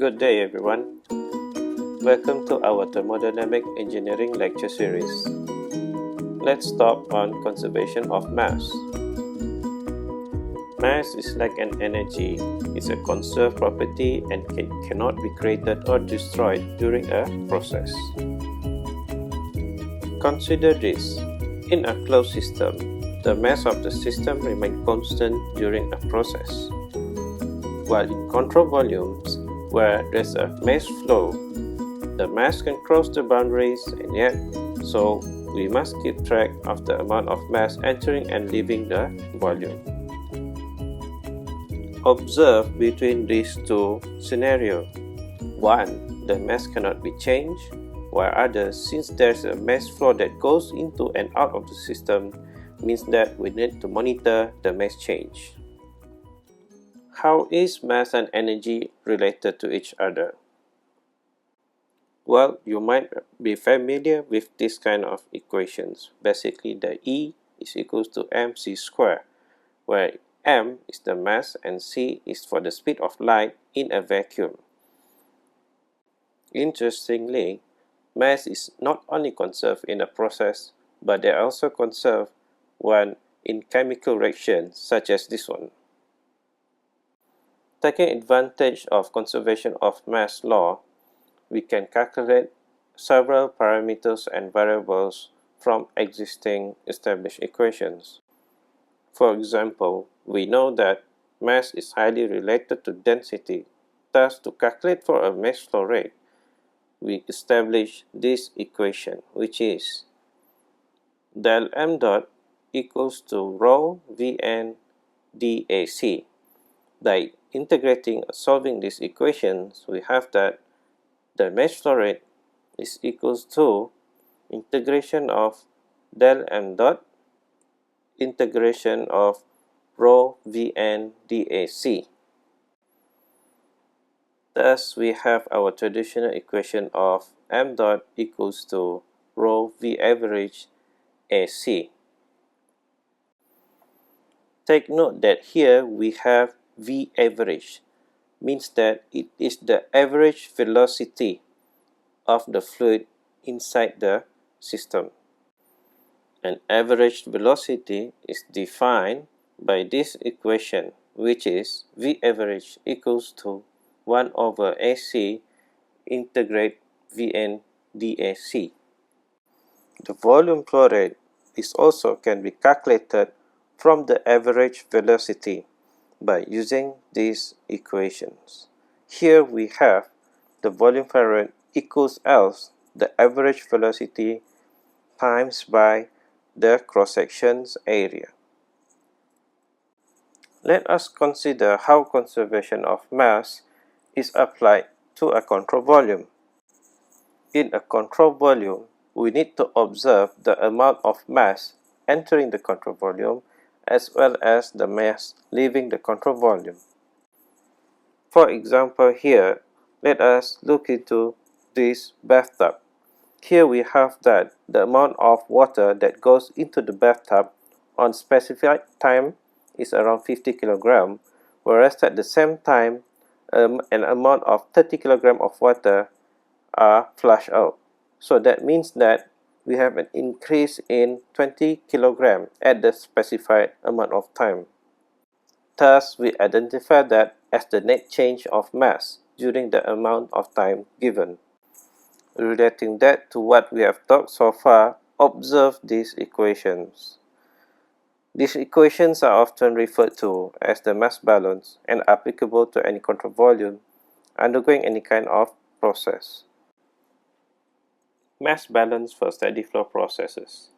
Good day everyone. Welcome to our thermodynamic engineering lecture series. Let's talk on conservation of mass. Mass is like an energy. It's a conserved property and cannot be created or destroyed during a process. Consider this. In a closed system, the mass of the system remains constant during a process. While in control volumes, where there's a mass flow, the mass can cross the boundaries, and yet, so we must keep track of the amount of mass entering and leaving the volume. Observe between these two scenarios. One, the mass cannot be changed, while others, since there's a mass flow that goes into and out of the system, means that we need to monitor the mass change. How is mass and energy related to each other? Well, you might be familiar with this kind of equations. Basically, the E is equals to mc squared, where m is the mass and c is for the speed of light in a vacuum. Interestingly, mass is not only conserved in a process, but they are also conserved when in chemical reactions such as this one. Taking advantage of conservation of mass law, we can calculate several parameters and variables from existing established equations. For example, we know that mass is highly related to density. Thus, to calculate for a mass flow rate, we establish this equation, which is del m dot equals to rho Vn dAc. By integrating or solving these equations, we have that the mass flow rate is equals to integration of del m dot integration of rho Vn dAc. Thus, we have our traditional equation of m dot equals to rho V average AC. Take note that here we have V average, means that it is the average velocity of the fluid inside the system. An average velocity is defined by this equation, which is V average equals to 1 over AC integrate Vn dAc. The volume flow rate also can be calculated from the average velocity by using these equations. Here we have the volume flow rate equals else the average velocity times by the cross-section's area. Let us consider how conservation of mass is applied to a control volume. In a control volume, we need to observe the amount of mass entering the control volume as well as the mass leaving the control volume. For example, here, let us look into this bathtub. Here we have that the amount of water that goes into the bathtub on specified time is around 50 kg, whereas at the same time, an amount of 30 kg of water are flushed out. So that means that we have an increase in 20 kg at the specified amount of time. Thus, we identify that as the net change of mass during the amount of time given. Relating that to what we have talked so far, observe these equations. These equations are often referred to as the mass balance and applicable to any control volume undergoing any kind of process. Mass balance for steady flow processes.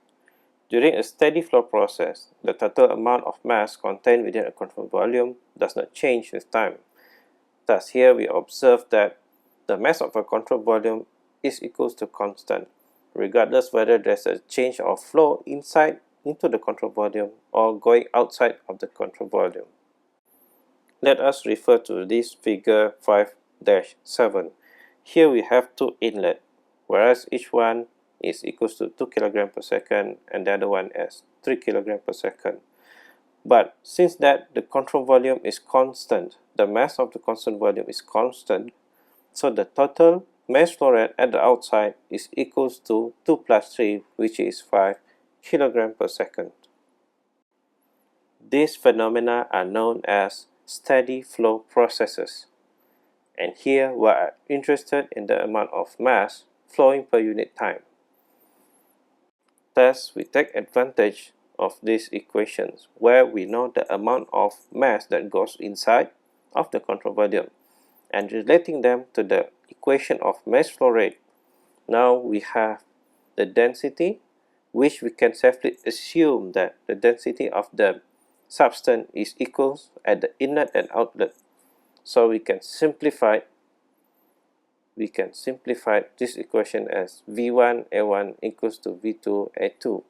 During a steady flow process, the total amount of mass contained within a control volume does not change with time. Thus, here we observe that the mass of a control volume is equals to constant, regardless whether there's a change of flow inside into the control volume or going outside of the control volume. Let us refer to this figure 5-7. Here we have two inlets, whereas each one is equals to 2 kg per second and the other one is 3 kg per second. But since that the control volume is constant, the mass of the constant volume is constant, So the total mass flow rate at the outside is equals to 2 plus 3, which is 5 kg per second. These phenomena are known as steady flow processes. And here we are interested in the amount of mass flowing per unit time. Thus, we take advantage of these equations where we know the amount of mass that goes inside of the control volume and relating them to the equation of mass flow rate. Now we have the density, which we can safely assume that the density of the substance is equal at the inlet and outlet. So we can simplify this equation as V1 A1 equals to V2 A2.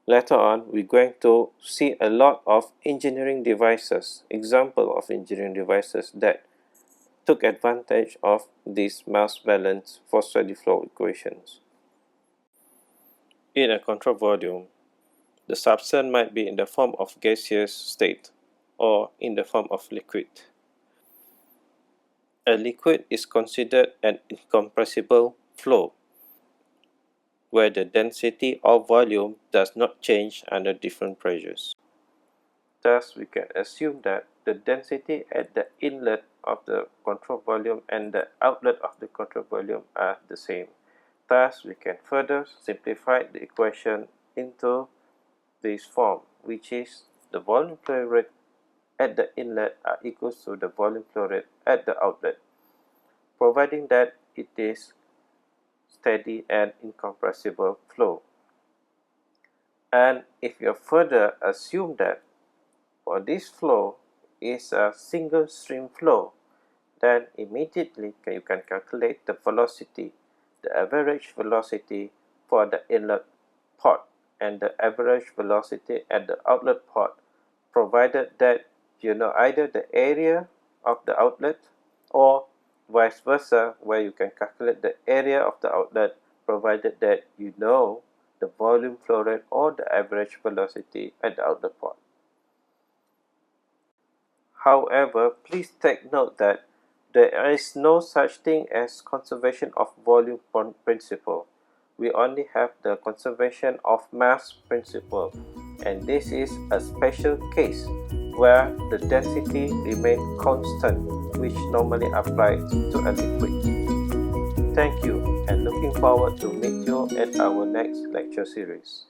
Later on, we're going to see a lot of engineering devices, example of engineering devices that took advantage of this mass balance for steady flow equations. In a control volume, the substance might be in the form of gaseous state or in the form of liquid. A liquid is considered an incompressible flow, where the density or volume does not change under different pressures. Thus, we can assume that the density at the inlet of the control volume and the outlet of the control volume are the same. Thus, we can further simplify the equation into this form, which is the volume flow rate at the inlet are equal to the volume flow rate at the outlet, providing that it is steady and incompressible flow. And if you further assume that for this flow is a single stream flow, then immediately you can calculate the velocity, the average velocity for the inlet port and the average velocity at the outlet port, provided that you know either the area of the outlet or vice versa, where you can calculate the area of the outlet provided that you know the volume flow rate or the average velocity at the outlet port. However, please take note that there is no such thing as conservation of volume principle. We only have the conservation of mass principle, and this is a special case where the density remains constant, which normally applies to a liquid. Thank you, and looking forward to meet you at our next lecture series.